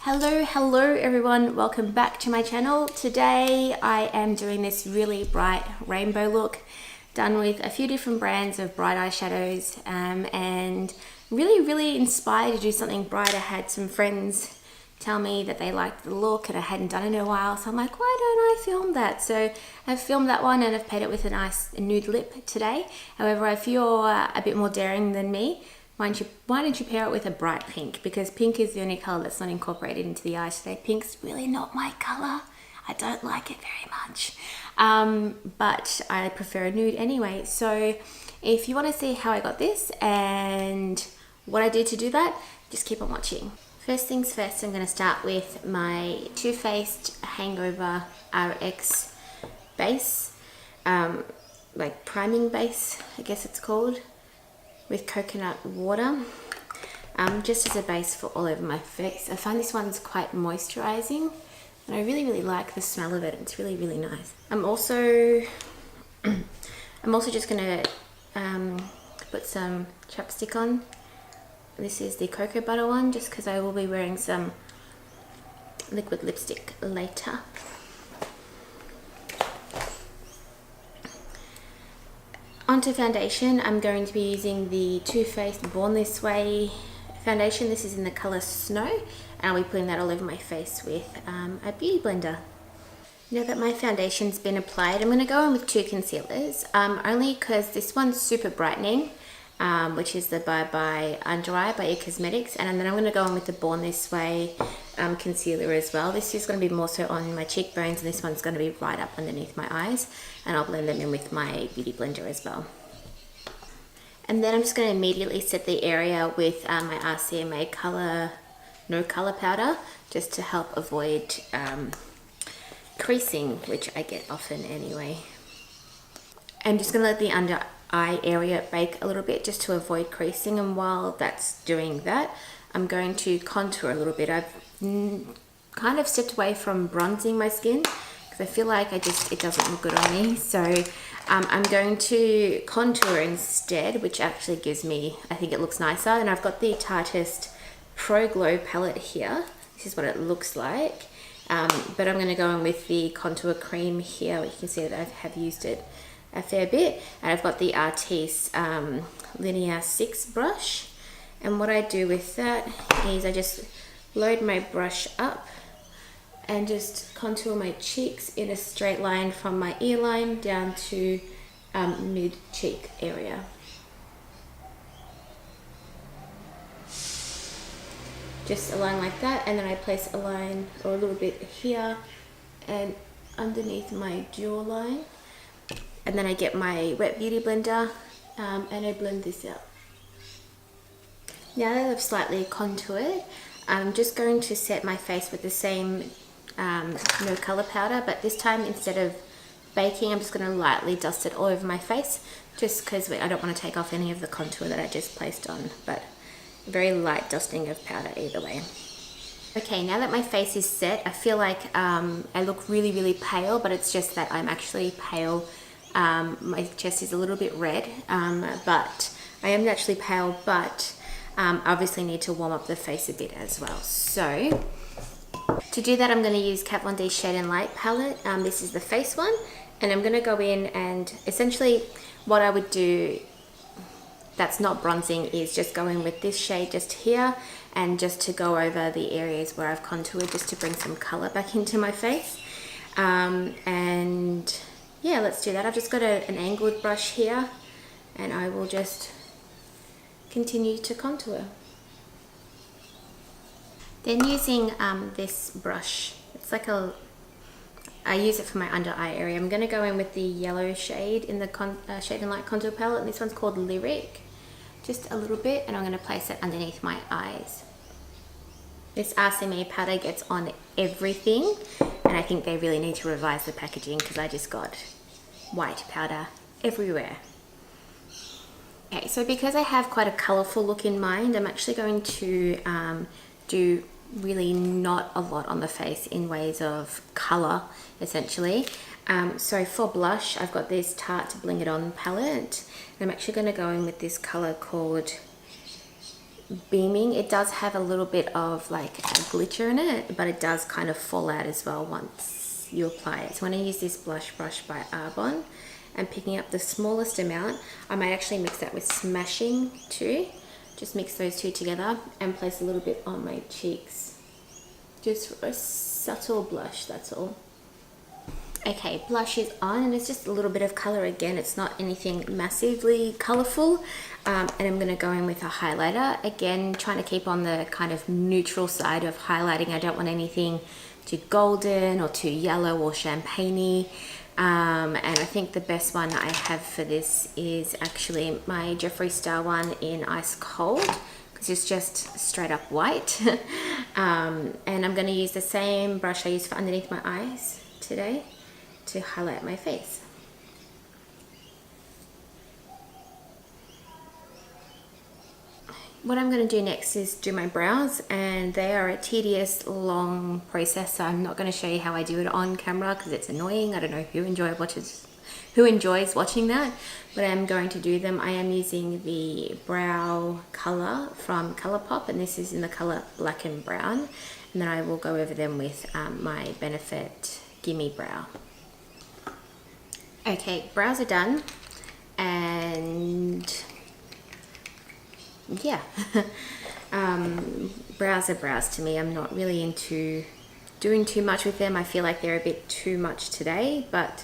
Hello everyone, welcome back to my channel. Today I am doing this really bright rainbow look, done with a few different brands of bright eyeshadows, and really inspired to do something bright. I had some friends tell me that they liked the look and I hadn't done it in a while, so I'm like, why don't I film that? So I've filmed that one and I've painted it with a nice nude lip today. However, if you're a bit more daring than me, why don't you pair it with a bright pink, because pink is the only colour that's not incorporated into the eyes today. Pink's really not my colour. I don't like it very much, but I prefer a nude anyway. So if you want to see how I got this and what I did to do that, just keep on watching. First things first, I'm going to start with my Too Faced Hangover RX base, like priming base, I guess it's called, with coconut water, just as a base for all over my face. I find this one's quite moisturizing and I really like the smell of it. It's really nice. I'm also just gonna put some chapstick on. This is the cocoa butter one, just because I will be wearing some liquid lipstick later. Onto foundation, I'm going to be using the Too Faced Born This Way foundation. This is in the colour Snow, and I'll be putting that all over my face with a beauty blender. Now that my foundation's been applied, I'm going to go in with two concealers, only because this one's super brightening, which is the Bye Bye Under Eye by Cosmetics, and then I'm going to go in with the Born This Way concealer as well. This is going to be more so on my cheekbones, and this one's going to be right up underneath my eyes, and I'll blend them in with my beauty blender as well. And then I'm just going to immediately set the area with my RCMA No Colour powder, just to help avoid creasing, which I get often anyway. I'm just going to let the under eye area bake a little bit just to avoid creasing, and while that's doing that, I'm going to contour a little bit. I've kind of stepped away from bronzing my skin because I feel like it doesn't look good on me, so I'm going to contour instead, which actually gives me, I think it looks nicer. And I've got the Tarteist Pro Glow palette here. This is what it looks like, but I'm going to go in with the contour cream here. You can see that I have used it a fair bit, and I've got the Artis Linear 6 brush, and what I do with that is I just load my brush up and just contour my cheeks in a straight line from my ear line down to mid cheek area. Just a line like that, and then I place a line or a little bit here and underneath my jawline. And then I get my wet beauty blender and I blend this out. Now that I've slightly contoured, I'm just going to set my face with the same No Colour powder, but this time instead of baking, I'm just going to lightly dust it all over my face, just because I don't want to take off any of the contour that I just placed on, but a very light dusting of powder either way. Okay, now that my face is set, I feel like I look really pale, but it's just that I'm actually pale. My chest is a little bit red, but I am naturally pale, but obviously need to warm up the face a bit as well. So to do that, I'm going to use Kat Von D's Shade and Light palette. This is the face one, and I'm going to go in and essentially what I would do that's not bronzing is just go in with this shade just here, and just to go over the areas where I've contoured, just to bring some color back into my face. And yeah, let's do that. I've just got an angled brush here, and I will just continue to contour. Then using this brush, it's like I use it for my under eye area. I'm going to go in with the yellow shade in the Shade and Light contour palette, and this one's called Lyric. Just a little bit, and I'm going to place it underneath my eyes. This RCMA powder gets on everything, and I think they really need to revise the packaging because I just got white powder everywhere. Okay, so because I have quite a colourful look in mind, I'm actually going to do really not a lot on the face in ways of colour, essentially. So for blush, I've got this Tarte Bling It On palette, and I'm actually going to go in with this colour called beaming. It does have a little bit of like a glitter in it, but it does kind of fall out as well once you apply it. So when I use this blush brush by Arbonne, I'm picking up the smallest amount. I might actually mix that with Smashing too. Just mix those two together and place a little bit on my cheeks. Just for a subtle blush, that's all. Okay, blush is on, and it's just a little bit of color again. It's not anything massively colorful. And I'm gonna go in with a highlighter. Again, trying to keep on the kind of neutral side of highlighting. I don't want anything too golden or too yellow or champagne-y. And I think the best one I have for this is actually my Jeffree Star one in Ice Cold, because it's just straight up white. And I'm going to use the same brush I used for underneath my eyes today to highlight my face. What I'm going to do next is do my brows, and they are a tedious, long process, so I'm not going to show you how I do it on camera because it's annoying. I don't know who enjoys watching that, but I'm going to do them. I am using the brow color from Colourpop, and this is in the color Black and Brown, and then I will go over them with my Benefit Gimme Brow. Okay, brows are done, and yeah, brows are brows to me. I'm not really into doing too much with them. I feel like they're a bit too much today, but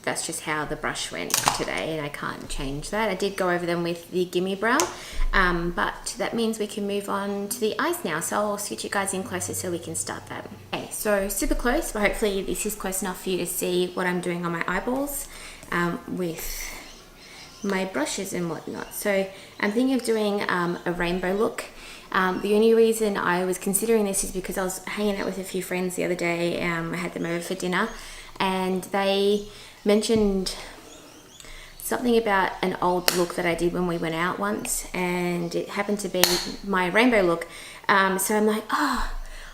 that's just how the brush went today, and I can't change that. I did go over them with the Gimme Brow, but that means we can move on to the eyes now. So I'll switch you guys in closer so we can start that. Okay, so super close, but hopefully this is close enough for you to see what I'm doing on my eyeballs with my brushes and whatnot. So I'm thinking of doing a rainbow look. The only reason I was considering this is because I was hanging out with a few friends the other day. I had them over for dinner, and they mentioned something about an old look that I did when we went out once, and it happened to be my rainbow look. So I'm like, oh,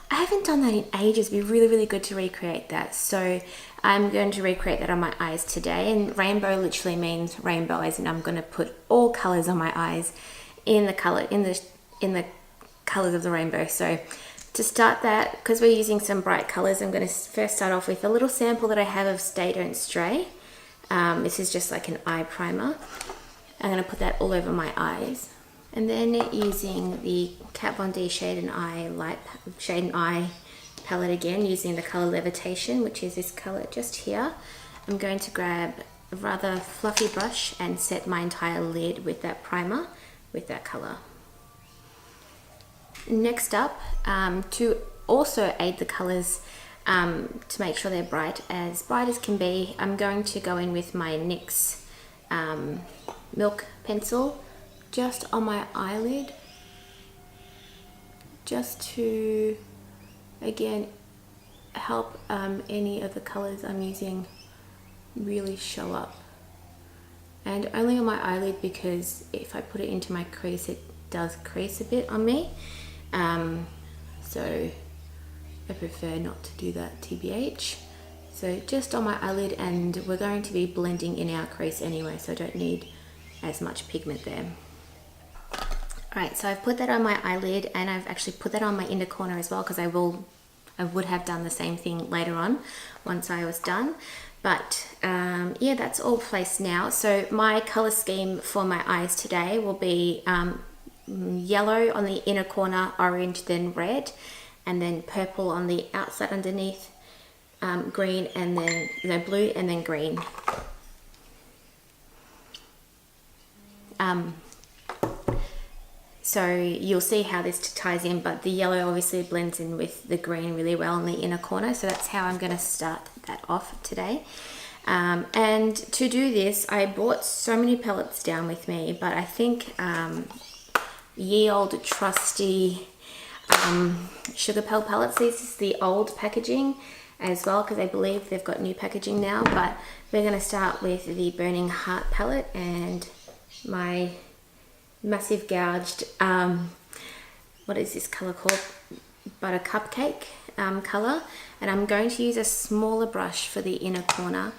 I haven't done that in ages. It'd be really, really good to recreate that. So I'm going to recreate that on my eyes today. And rainbow literally means rainbow, as in I'm going to put all colors on my eyes in the colors of the rainbow. So to start that, because we're using some bright colors, I'm going to first start off with a little sample that I have of Stay Don't Stray. This is just like an eye primer. I'm going to put that all over my eyes. And then using the Kat Von D Shade and Eye palette again, using the color Levitation, which is this color just here. I'm going to grab a rather fluffy brush and set my entire lid with that primer with that color. Next up, to also aid the colors, to make sure they're bright as can be, I'm going to go in with my NYX Milk pencil just on my eyelid, just to again help any of the colors I'm using really show up. And only on my eyelid, because if I put it into my crease, it does crease a bit on me. So I prefer not to do that, TBH. So just on my eyelid, and we're going to be blending in our crease anyway, so I don't need as much pigment there. Alright, so I've put that on my eyelid, and I've actually put that on my inner corner as well, because I would have done the same thing later on once I was done. But yeah, that's all placed now. So my color scheme for my eyes today will be yellow on the inner corner, orange, then red, and then purple on the outside underneath, green, and then blue, and then green. So you'll see how this ties in, but the yellow obviously blends in with the green really well in the inner corner. So that's how I'm going to start that off today. And to do this, I brought so many palettes down with me, but I think ye old trusty Sugarpill palettes. This is the old packaging as well, because I believe they've got new packaging now. But we're going to start with the Burning Heart palette and my massive gouged, what is this color called? Buttercupcake color. And I'm going to use a smaller brush for the inner corner.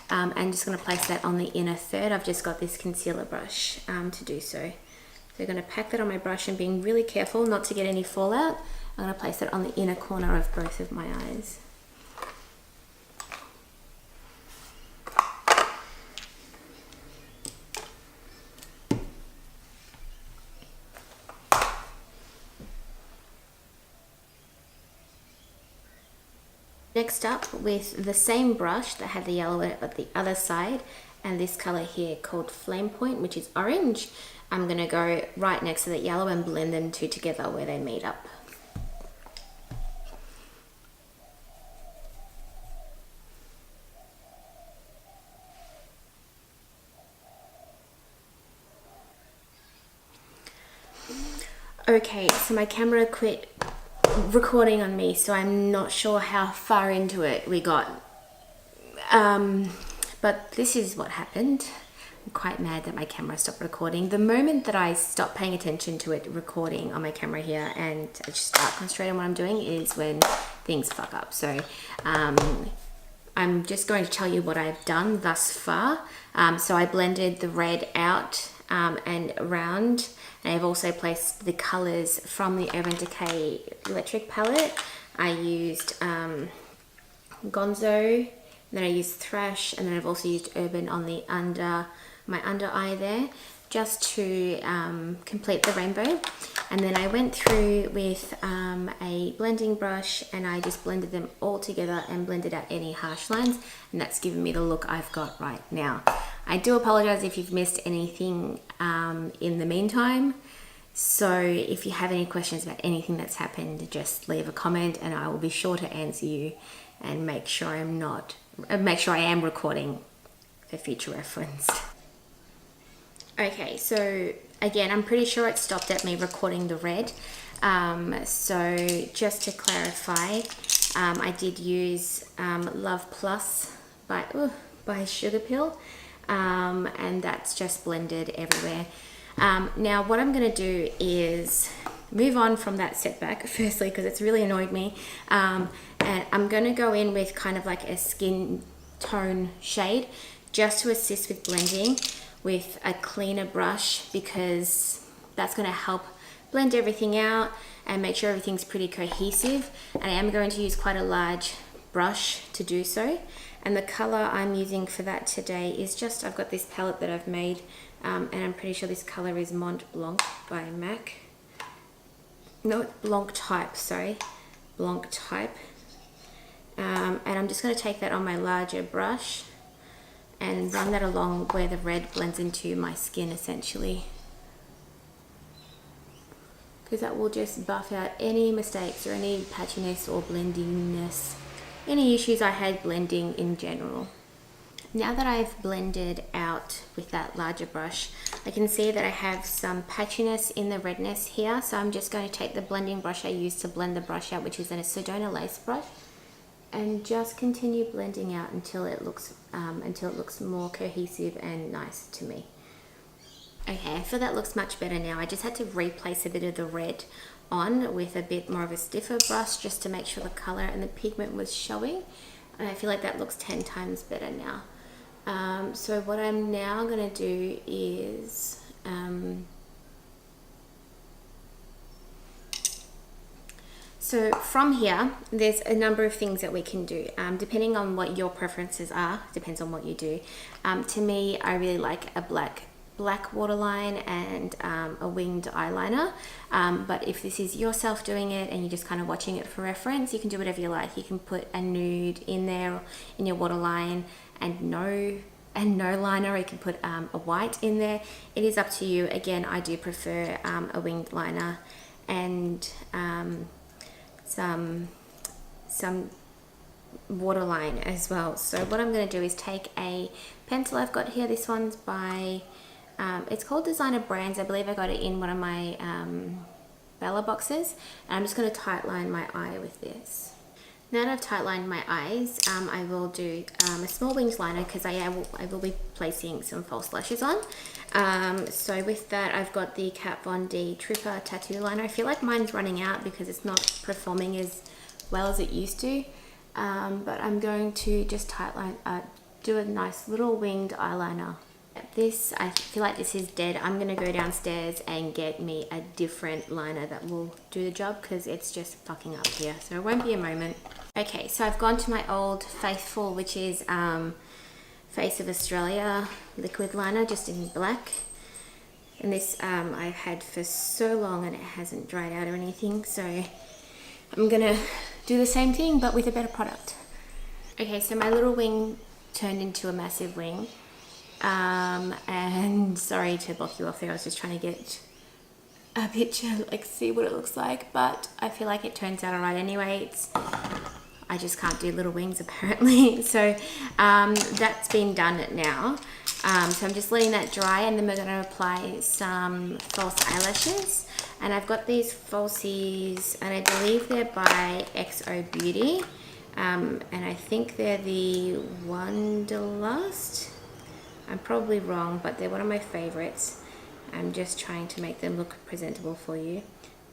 And just going to place that on the inner third. I've just got this concealer brush to do so. So I'm going to pack that on my brush and being really careful not to get any fallout. I'm going to place it on the inner corner of both of my eyes. Next up, with the same brush that had the yellow in it but the other side, and this color here called Flamepoint, which is orange, I'm going to go right next to the yellow and blend them two together where they meet up. Okay, so my camera quit recording on me, so I'm not sure how far into it we got. But this is what happened. I'm quite mad that my camera stopped recording. The moment that I stop paying attention to it recording on my camera here and I just start concentrating on what I'm doing is when things fuck up. So I'm just going to tell you what I've done thus far. So I blended the red out and around, and I've also placed the colors from the Urban Decay electric palette. I used Gonzo, then I used Thrash, and then I've also used Urban on the my under eye there, just to complete the rainbow. And then I went through with a blending brush and I just blended them all together and blended out any harsh lines, and that's given me the look I've got right now. I do apologize if you've missed anything in the meantime. So if you have any questions about anything that's happened, just leave a comment and I will be sure to answer you and make sure I am recording for future reference. Okay, so again, I'm pretty sure it stopped at me recording the red. So just to clarify, I did use Love Plus by Sugarpill, and that's just blended everywhere. Now what I'm going to do is move on from that setback, firstly because it's really annoyed me, and I'm going to go in with kind of like a skin tone shade just to assist with blending with a cleaner brush, because that's going to help blend everything out and make sure everything's pretty cohesive. And I am going to use quite a large brush to do so, and the color I'm using for that today is just, I've got this palette that I've made, and I'm pretty sure this color is Mont Blanc by MAC. No, Blanc Type, sorry, Blanc Type. And I'm just going to take that on my larger brush and run that along where the red blends into my skin essentially, because that will just buff out any mistakes or any patchiness or blendiness, any issues I had blending in general. Now that I've blended out with that larger brush, I can see that I have some patchiness in the redness here, so I'm just going to take the blending brush I used to blend the brush out, which is a Sedona lace brush, and just continue blending out until it looks more cohesive and nice to me. Okay, I feel that looks much better now. I just had to replace a bit of the red on with a bit more of a stiffer brush just to make sure the color and the pigment was showing, and I feel like that looks 10 times better now. So what I'm now going to do is so from here, there's a number of things that we can do, depending on what your preferences are, depends on what you do. To me, I really like a black waterline and a winged eyeliner, but if this is yourself doing it and you're just kind of watching it for reference, you can do whatever you like. You can put a nude in there in your waterline and no liner, or you can put a white in there. It is up to you. Again, I do prefer a winged liner and some waterline as well. So what I'm going to do is take a pencil I've got here. This one's by it's called Designer Brands. I believe I got it in one of my Bella boxes, and I'm just going to tightline my eye with this. Now that I've tightlined my eyes, I will do a small winged liner because I will be placing some false lashes on. So with that, I've got the Kat Von D Tripper Tattoo Liner. I feel like mine's running out because it's not performing as well as it used to. But I'm going to just tightline, do a nice little winged eyeliner This, I feel like this is dead. I'm gonna go downstairs and get me a different liner that will do the job because it's just fucking up here. So it won't be a moment. Okay, so I've gone to my old faithful, which is Face of Australia liquid liner, just in black. And this I've had for so long and it hasn't dried out or anything. So I'm gonna do the same thing but with a better product. Okay, so my little wing turned into a massive wing. And sorry to block you off there, I was just trying to get a picture, like see what it looks like, but I feel like it turns out alright anyway. I just can't do little wings apparently. So that's been done now. So I'm just letting that dry, and then we're going to apply some false eyelashes. And I've got these falsies, and I believe they're by XO Beauty. And I think they're the Wanderlust. I'm probably wrong, but they're one of my favorites. I'm just trying to make them look presentable for you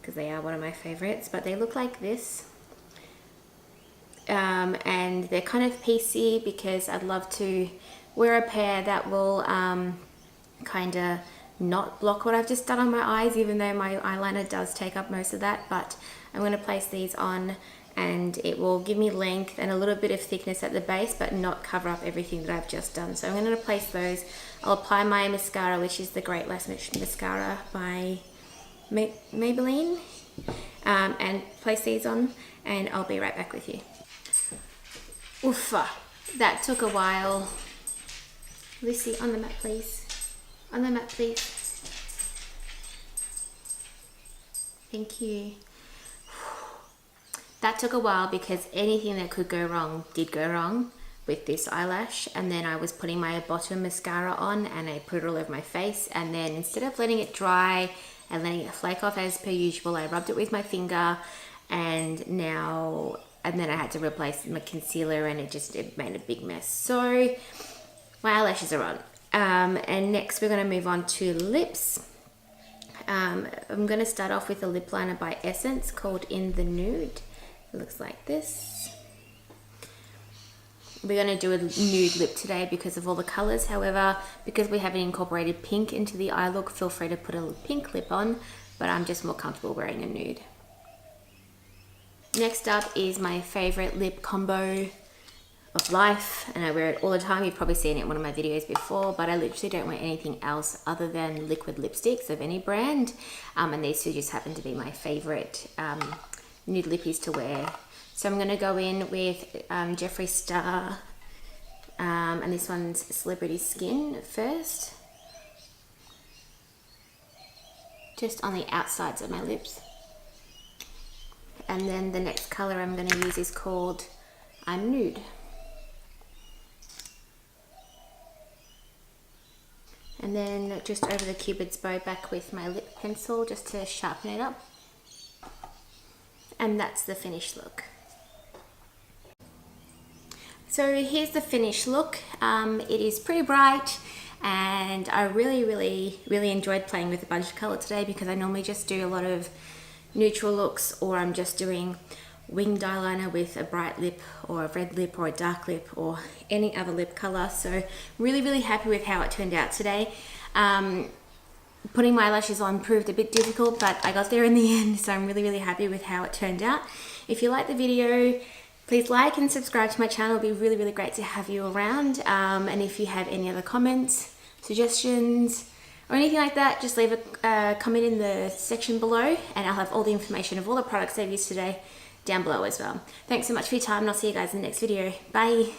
because they are one of my favorites, but they look like this. And they're kind of piecey because I'd love to wear a pair that will kind of not block what I've just done on my eyes, even though my eyeliner does take up most of that. But I'm going to place these on, and it will give me length and a little bit of thickness at the base, but not cover up everything that I've just done. So I'm going to place those. I'll apply my mascara, which is the Great Lash Mascara by Maybelline, and place these on, and I'll be right back with you. Oofa, that took a while. Lucy, on the mat please. On the mat please. Thank you. That took a while because anything that could go wrong did go wrong with this eyelash. And then I was putting my bottom mascara on and I put it all over my face. And then instead of letting it dry and letting it flake off as per usual, I rubbed it with my finger, and then I had to replace my concealer, and it made a big mess. So my eyelashes are on. And next we're going to move on to lips. I'm going to start off with a lip liner by Essence called In the Nude. It looks like this. We're going to do a nude lip today because of all the colors. However, because we haven't incorporated pink into the eye look, feel free to put a pink lip on, but I'm just more comfortable wearing a nude. Next up is my favorite lip combo of life, and I wear it all the time. You've probably seen it in one of my videos before, but I literally don't wear anything else other than liquid lipsticks of any brand, and these two just happen to be my favorite nude lippies to wear. So I'm going to go in with Jeffree Star, and this one's Celebrity Skin first, just on the outsides of my lips. And then the next color I'm going to use is called I'm Nude. And then just over the Cupid's bow back with my lip pencil just to sharpen it up. And that's the finished look. So here's the finished look. It is pretty bright, and I really enjoyed playing with a bunch of color today because I normally just do a lot of neutral looks, or I'm just doing winged eyeliner with a bright lip or a red lip or a dark lip or any other lip color. So really happy with how it turned out today. Putting my lashes on proved a bit difficult, but I got there in the end, so I'm really happy with how it turned out. If you like the video, please like and subscribe to my channel. It'll be really great to have you around. And if you have any other comments, suggestions, or anything like that, just leave a comment in the section below, and I'll have all the information of all the products I've used today down below as well. Thanks so much for your time, and I'll see you guys in the next video. Bye.